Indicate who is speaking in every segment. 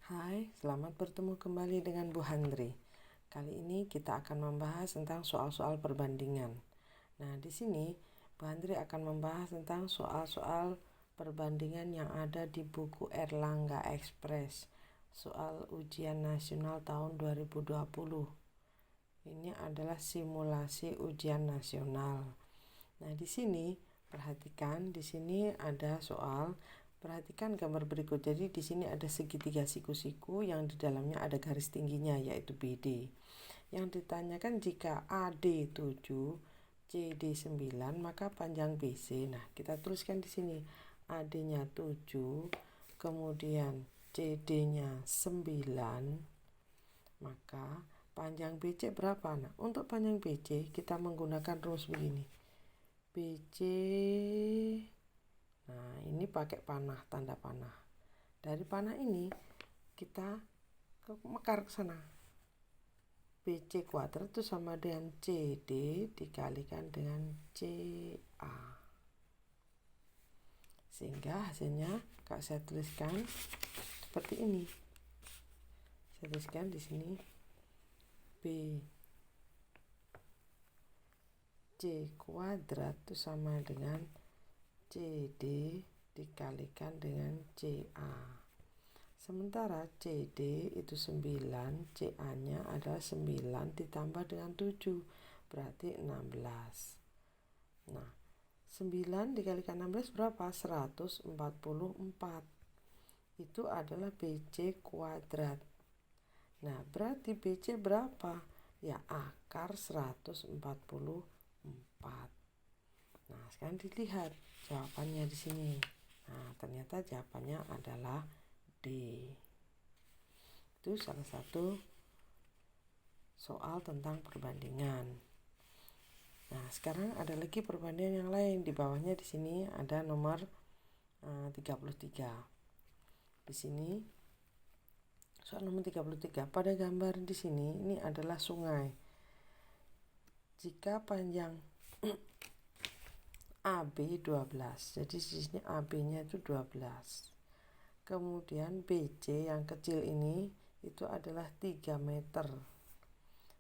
Speaker 1: Hai, selamat bertemu kembali dengan Bu Handri. Kali ini kita akan membahas tentang soal-soal perbandingan. Nah, di sini Bu Handri akan membahas tentang soal-soal perbandingan yang ada di buku Erlangga Express, soal ujian nasional tahun 2020. Ini adalah simulasi ujian nasional. Nah, di sini perhatikan, di sini ada soal. Perhatikan gambar berikut. Jadi di sini ada segitiga siku-siku yang di dalamnya ada garis tingginya yaitu BD. Yang ditanyakan jika AD 7, CD 9, maka panjang BC. Nah, kita tuliskan di sini AD-nya 7, kemudian CD-nya 9, maka panjang BC berapa? Nah, untuk panjang BC kita menggunakan rumus begini. BC, nah ini pakai panah, tanda panah. Dari panah ini kita mekar ke sana. BC kuadrat itu sama dengan CD dikalikan dengan CA. Sehingga hasilnya saya tuliskan seperti ini. Saya tuliskan di sini C kuadrat itu sama dengan CD dikalikan dengan CA. Sementara CD itu 9, CA-nya adalah 9 ditambah dengan 7, berarti 16. Nah, 9 dikalikan 16 berapa? 144. Itu adalah BC kuadrat. Nah, berarti BC berapa? Ya, akar 144. Nah, sekarang dilihat jawabannya di sini. Nah, ternyata jawabannya adalah D. Itu salah satu soal tentang perbandingan. Nah, sekarang ada lagi perbandingan yang lain. Di bawahnya di sini ada nomor 33. Di sini soal nomor 33. Pada gambar di sini ini adalah sungai. Jika panjang AB 12. Jadi di sini AB-nya itu 12. Kemudian BC yang kecil ini itu adalah 3 meter.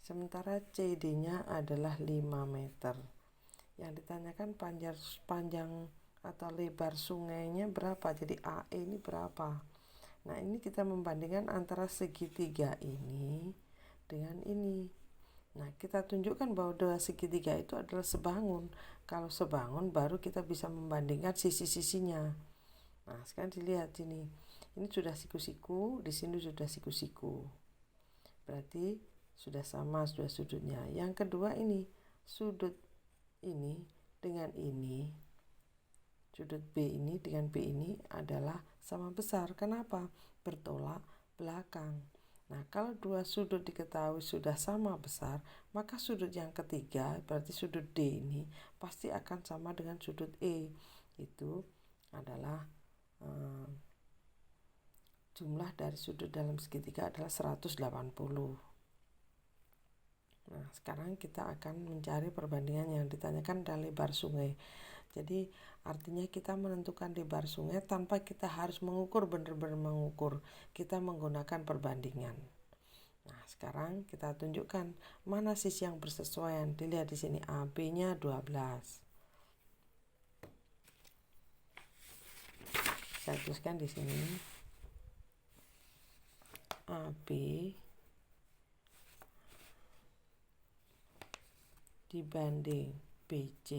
Speaker 1: Sementara CD-nya adalah 5 meter. Yang ditanyakan panjang atau lebar sungainya berapa? Jadi AE ini berapa? Nah, ini kita membandingkan antara segitiga ini dengan ini. Nah, kita tunjukkan bahwa dua segitiga itu adalah sebangun. Kalau sebangun baru kita bisa membandingkan sisi-sisinya. Nah, sekarang dilihat sini. Ini sudah siku-siku, di sini sudah siku-siku. Berarti sudah sama, sudah sudutnya. Yang kedua ini, sudut ini dengan ini. Sudut B ini dengan B ini adalah sama besar. Kenapa? Bertolak belakang. Nah, kalau dua sudut diketahui sudah sama besar, maka sudut yang ketiga, berarti sudut D ini, pasti akan sama dengan sudut E. Itu adalah jumlah dari sudut dalam segitiga adalah 180. Nah, sekarang kita akan mencari perbandingan yang ditanyakan dari lebar sungai. Jadi artinya kita menentukan lebar sungai tanpa kita harus mengukur, benar-benar mengukur. Kita menggunakan perbandingan. Nah, sekarang kita tunjukkan mana sisi yang bersesuaian. Dilihat di sini AB-nya 12. Saya tuliskan di sini AB dibanding BC.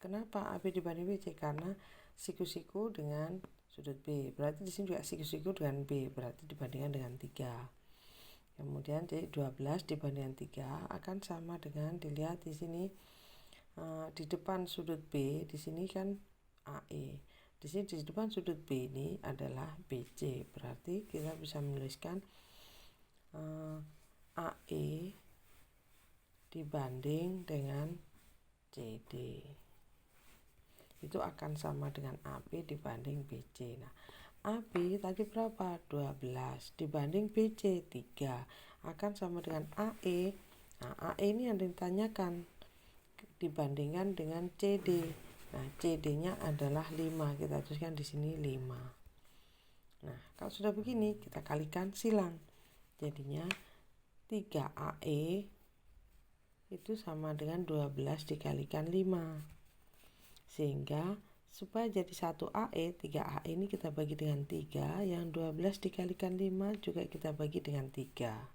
Speaker 1: Kenapa AB dibanding BC? Karena siku-siku dengan sudut B. Berarti di sini juga siku-siku dengan B. Berarti dibandingkan dengan 3. Kemudian jadi 12 dibandingkan 3 akan sama dengan, dilihat di sini di depan sudut B, di sini kan AE. Di sini di depan sudut B ini adalah BC. Berarti kita bisa menuliskan AE dibanding dengan CD. Itu akan sama dengan AB dibanding BC. Nah, AB tadi berapa? 12 dibanding BC 3 akan sama dengan AE. Nah, AE ini yang ditanyakan dibandingkan dengan CD. Nah, CD-nya adalah 5. Kita tuliskan di sini 5. Nah, kalau sudah begini kita kalikan silang. Jadinya 3AE itu sama dengan 12 dikalikan 5. Sehingga supaya jadi 1AE, 3AE ini kita bagi dengan 3, yang 12 dikalikan 5 juga kita bagi dengan 3.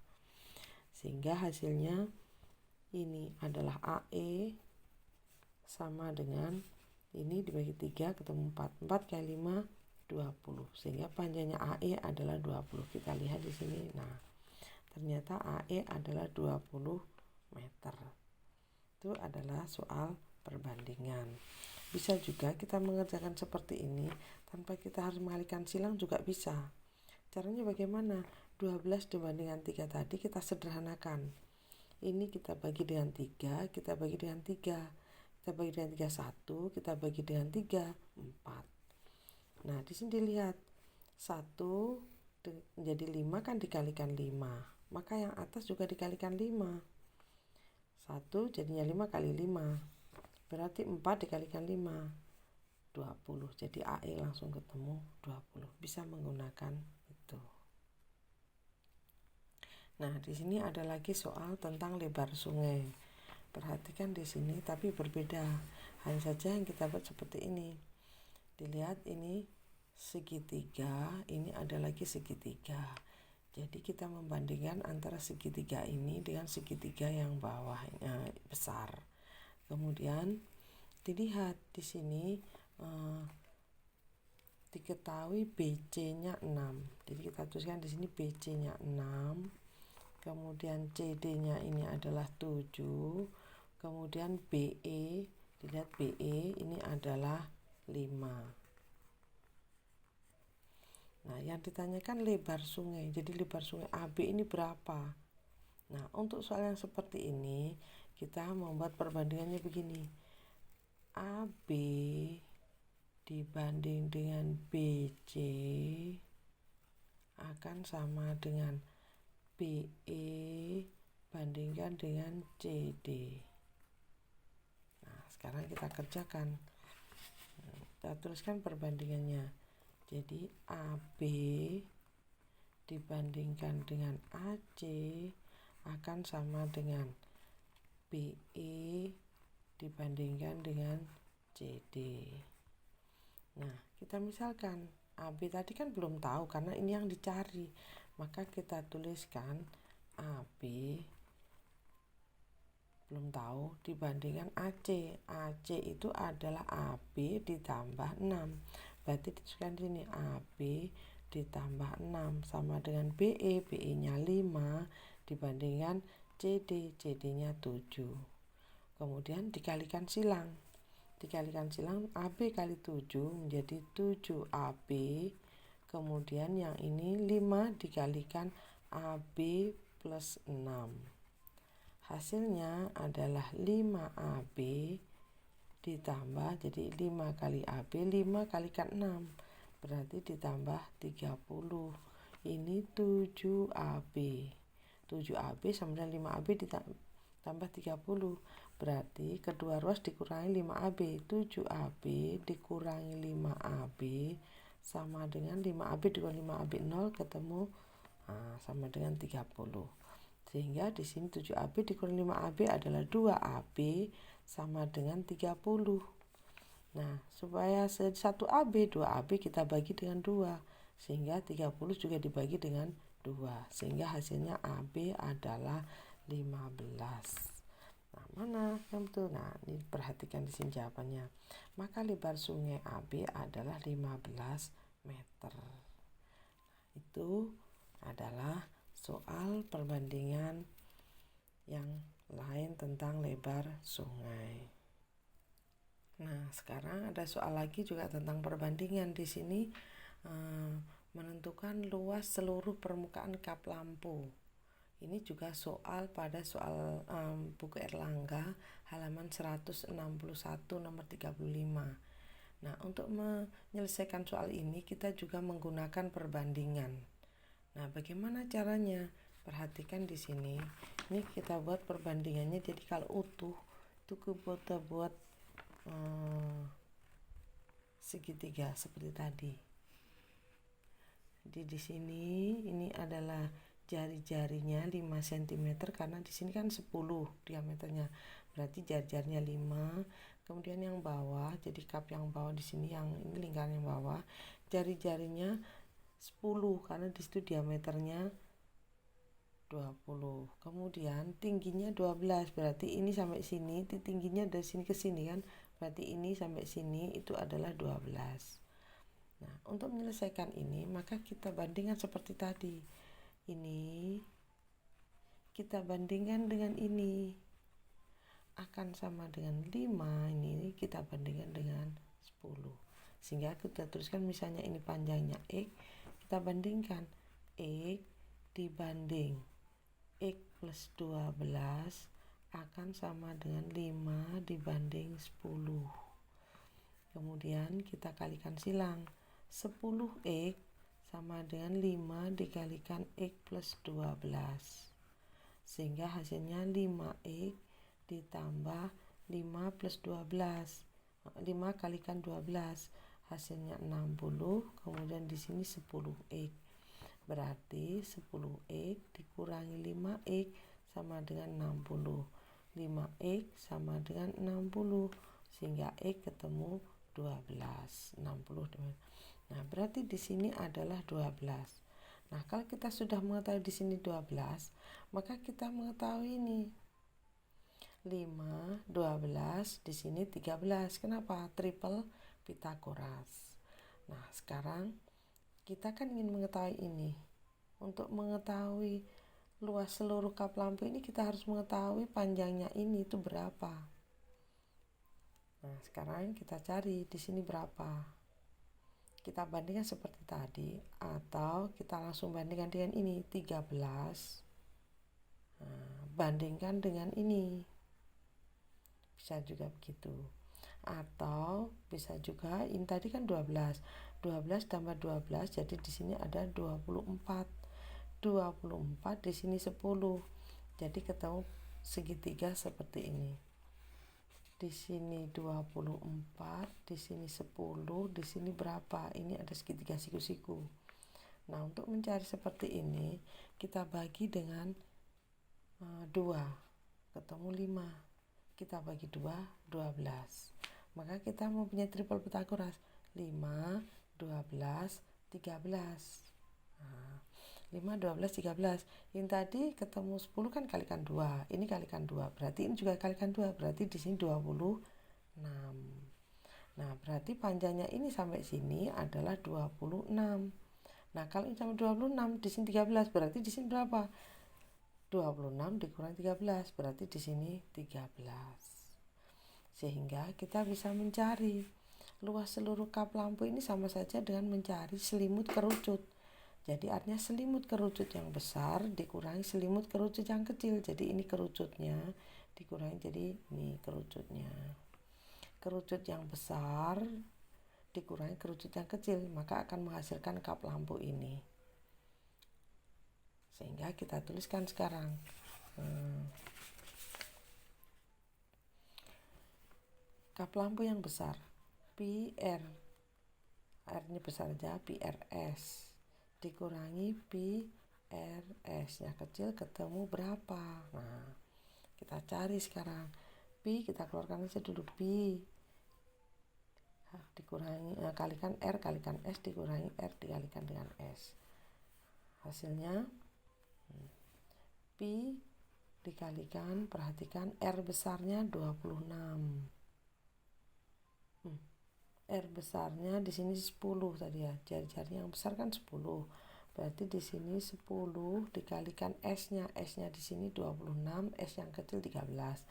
Speaker 1: Sehingga hasilnya ini adalah AE sama dengan ini dibagi 3 ketemu 4. 4 kali 5 20. Sehingga panjangnya AE adalah 20. Kita lihat di sini. Nah, ternyata AE adalah 20 meter. Itu adalah soal perbandingan. Bisa juga kita mengerjakan seperti ini tanpa kita harus mengalihkan silang juga bisa. Caranya bagaimana? 12 dibandingkan 3 tadi kita sederhanakan. Ini kita bagi dengan 3, kita bagi dengan 3. Kita bagi dengan 3 1, kita bagi dengan 3 4. Nah, di sini dilihat 1 menjadi 5 kan dikalikan 5. Maka yang atas juga dikalikan 5. 1 jadinya 5 kali 5. Berarti 4 dikalikan 5. 20. Jadi AE langsung ketemu 20. Bisa menggunakan itu. Nah, di sini ada lagi soal tentang lebar sungai. Perhatikan di sini tapi berbeda. Hanya saja yang kita buat seperti ini. Dilihat ini segitiga, ini ada lagi segitiga. Jadi kita membandingkan antara segitiga ini dengan segitiga yang bawahnya besar. Kemudian dilihat di sini diketahui BC-nya 6. Jadi kita tuliskan di sini BC-nya 6. Kemudian CD-nya ini adalah 7. Kemudian BE, dilihat BE ini adalah 5. Nah, yang ditanyakan lebar sungai. Jadi lebar sungai AB ini berapa? Nah, untuk soal yang seperti ini, kita membuat perbandingannya begini. AB dibanding dengan BC akan sama dengan BE bandingkan dengan CD. Nah, sekarang kita kerjakan. Kita tuliskan perbandingannya. Jadi AB dibandingkan dengan AC akan sama dengan BE dibandingkan dengan CD. Nah, kita misalkan AB tadi kan belum tahu karena ini yang dicari. Maka kita tuliskan AB belum tahu dibandingkan AC. AC itu adalah AB ditambah 6. Berarti dituliskan di sini AB ditambah 6 sama dengan BE. BE-nya 5 dibandingkan CD. CD-nya 7. Kemudian dikalikan silang. Dikalikan silang AB kali 7 menjadi 7AB. Kemudian yang ini 5 dikalikan AB plus 6. Hasilnya adalah 5AB ditambah, jadi 5 kali AB, 5 kalikan 6 berarti ditambah 30. Ini 7AB. 7AB sama dengan 5AB ditambah 30. Berarti kedua ruas dikurangi 5AB. 7AB dikurangi 5AB sama dengan 5AB dikurangi 5AB 0 ketemu sama dengan 30. Sehingga di sini 7AB dikurangi 5AB adalah 2AB sama dengan 30. Nah, supaya 1AB, 2AB kita bagi dengan 2. Sehingga 30 juga dibagi dengan 2. Sehingga hasilnya AB adalah 15. Nah, mana yang betul? Nah, ini perhatikan di sini jawabannya. Maka lebar sungai AB adalah 15 meter. Itu adalah soal perbandingan yang lain tentang lebar sungai. Nah, sekarang ada soal lagi juga tentang perbandingan. Di sini menentukan luas seluruh permukaan kap lampu. Ini juga soal pada soal buku Erlangga halaman 161 nomor 35. Nah, untuk menyelesaikan soal ini kita juga menggunakan perbandingan. Nah, bagaimana caranya? Perhatikan di sini. Ini kita buat perbandingannya. Jadi kalau utuh itu kita buat segitiga seperti tadi. Di sini ini adalah jari-jarinya 5 cm karena di sini kan 10 diameternya. Berarti jari-jarinya 5. Kemudian yang bawah, jadi cup yang bawah di sini, yang ini lingkaran yang bawah, jari-jarinya 10 karena di situ diameternya 20. Kemudian tingginya 12, berarti ini sampai sini, tingginya dari sini ke sini kan, berarti ini sampai sini itu adalah 12. Nah, untuk menyelesaikan ini maka kita bandingkan seperti tadi. Ini kita bandingkan dengan ini akan sama dengan 5, ini kita bandingkan dengan 10. Sehingga kita tuliskan misalnya ini panjangnya X, kita bandingkan X dibanding X plus 12 akan sama dengan 5 dibanding 10. Kemudian kita kalikan silang. 10X sama dengan 5 dikalikan X plus 12. Sehingga hasilnya 5X ditambah 5 plus 12. 5 kalikan 12 hasilnya 60. Kemudian di sini 10X. Berarti 10X dikurangi 5X sama dengan 60. 5X sama dengan 60. Sehingga X ketemu 12. 60. Nah, berarti di sini adalah 12. Nah, kalau kita sudah mengetahui di sini 12, maka kita mengetahui ini 5, 12, di sini 13. Kenapa? Triple Pythagoras. Nah, sekarang kita kan ingin mengetahui ini. Untuk mengetahui luas seluruh kap lampu ini kita harus mengetahui panjangnya ini itu berapa. Nah, sekarang kita cari di sini berapa. Kita bandingkan seperti tadi atau kita langsung bandingkan dengan ini 13. Nah, bandingkan dengan ini. Bisa juga begitu. Atau bisa juga ini tadi kan 12. 12 tambah 12 jadi di sini ada 24. 24 di sini 10. Jadi ketemu segitiga seperti ini. Di sini 24, di sini 10, di sini berapa? Ini ada segitiga siku-siku. Nah, untuk mencari seperti ini, kita bagi dengan 2, ketemu 5. Kita bagi 2, 12. Maka kita mau punya triple Pythagoras. 5, 12, 13. Nah, 5, 12, 13. Yang tadi ketemu 10 kan kalikan 2. Ini kalikan 2. Berarti ini juga kalikan 2. Berarti di sini 26. Nah, berarti panjangnya ini sampai sini adalah 26. Nah, kalau ini sampai 26, di sini 13. Berarti di sini berapa? 26 dikurangi 13. Berarti di sini 13. Sehingga kita bisa mencari luas seluruh kap lampu ini sama saja dengan mencari selimut kerucut. Jadi artinya selimut kerucut yang besar dikurangi selimut kerucut yang kecil. Jadi ini kerucutnya dikurangi, jadi ini kerucutnya. Kerucut yang besar dikurangi kerucut yang kecil, maka akan menghasilkan kap lampu ini. Sehingga kita tuliskan sekarang. Kap lampu yang besar, PR, R-nya besar aja, PRS, dikurangi PRS, yang kecil ketemu berapa? Nah, kita cari sekarang. P kita keluarkan aja dulu, P dikurangi, kalikan R kalikan S dikurangi R dikalikan dengan S. Hasilnya P dikalikan, perhatikan R besarnya 26. R besarnya di sini 10 tadi ya. Jari-jari yang besar kan 10. Berarti di sini 10 dikalikan S-nya. S-nya di sini 26, S yang kecil 13.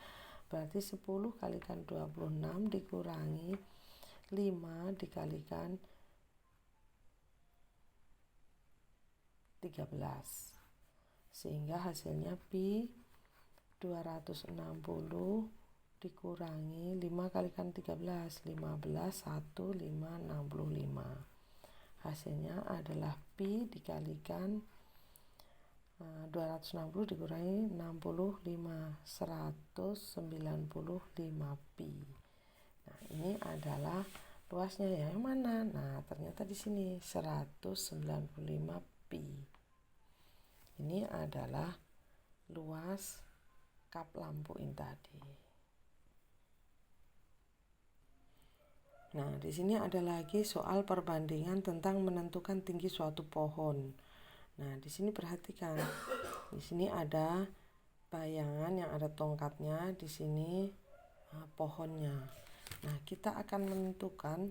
Speaker 1: Berarti 10 kalikan 26 dikurangi 5 dikalikan 13. Sehingga hasilnya Pi 260 dikurangi 5 kalikan 13, 15, 1, 5, 65. Hasilnya adalah Pi dikalikan 260 dikurangi 65, 195 Pi. Nah, ini adalah luasnya yang mana? Nah, ternyata di sini 195 pi. Ini adalah luas kap lampu ini tadi. Nah, di sini ada lagi soal perbandingan tentang menentukan tinggi suatu pohon. Nah, di sini perhatikan. Di sini ada bayangan yang ada tongkatnya, di sini pohonnya. Nah, kita akan menentukan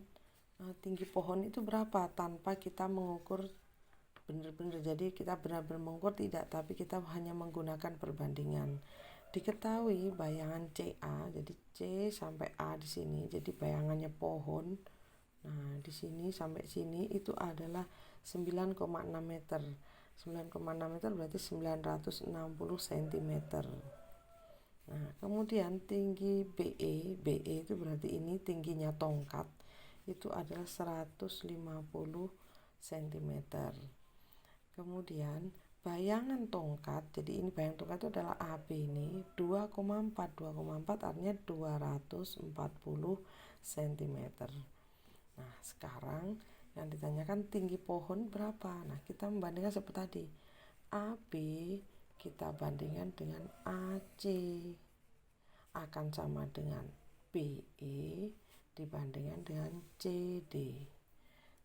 Speaker 1: tinggi pohon itu berapa tanpa kita mengukur benar-benar. Jadi kita benar-benar mengukur tidak, tapi kita hanya menggunakan perbandingan. Diketahui bayangan CA, jadi C sampai A di sini, jadi bayangannya pohon. Nah, di sini sampai sini itu adalah 9,6 meter. 9,6 meter berarti 960 cm. Nah, kemudian tinggi BE, BE itu berarti ini tingginya tongkat, itu adalah 150 cm. Kemudian bayangan tongkat, jadi ini bayangan tongkat itu adalah AB ini 2,4 artinya 240 cm. Nah, sekarang yang ditanyakan tinggi pohon berapa. Nah, kita membandingkan seperti tadi, AB kita bandingkan dengan AC akan sama dengan BE dibandingkan dengan CD.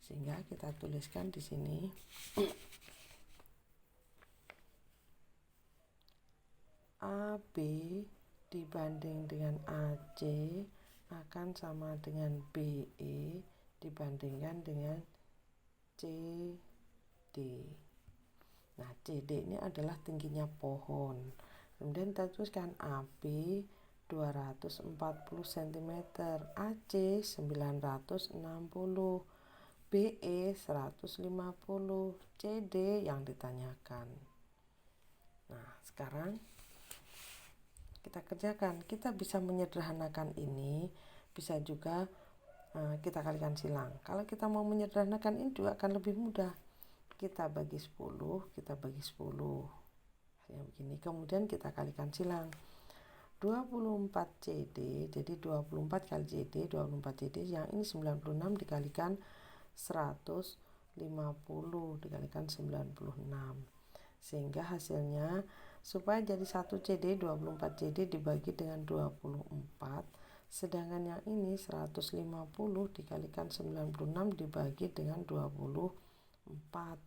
Speaker 1: Sehingga kita tuliskan di sini AB dibanding dengan AC akan sama dengan BE dibandingkan dengan CD. Nah, CD ini adalah tingginya pohon. Kemudian kita tuliskan AB 240 cm, AC 960, BE 150, CD yang ditanyakan. Nah, sekarang kita kerjakan. Kita bisa menyederhanakan ini, bisa juga kita kalikan silang. Kalau kita mau menyederhanakan ini juga akan lebih mudah. Kita bagi 10, kita bagi 10. Ya, begini. Kemudian kita kalikan silang. 24 CD, jadi 24 kali CD, 24 CD, yang ini 96 dikalikan 150 dikalikan 96. Sehingga hasilnya supaya jadi 1 CD, 24 CD dibagi dengan 24. Sedangkan yang ini 150 dikalikan 96 dibagi dengan 24.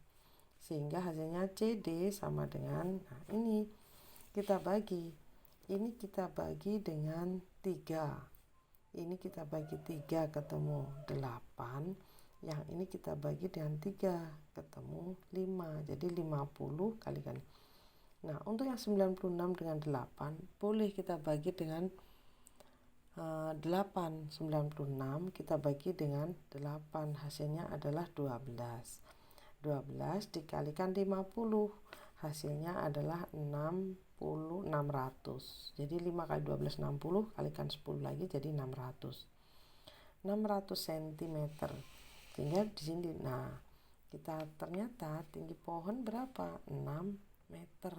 Speaker 1: Sehingga hasilnya CD sama dengan, nah ini kita bagi. Ini kita bagi dengan 3. Ini kita bagi 3 ketemu 8. Yang ini kita bagi dengan 3 ketemu 5. Jadi 50 kalikan. Nah, untuk yang 96 dengan 8 boleh kita bagi dengan 8. 96 kita bagi dengan 8, hasilnya adalah 12. 12 dikalikan 50, hasilnya adalah 600. Jadi 5 kali 12 60, kalikan 10 lagi jadi 600 cm. Sehingga di sini, nah kita ternyata tinggi pohon berapa? 6 meter.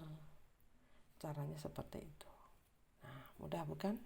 Speaker 1: Caranya seperti itu. Nah, mudah bukan?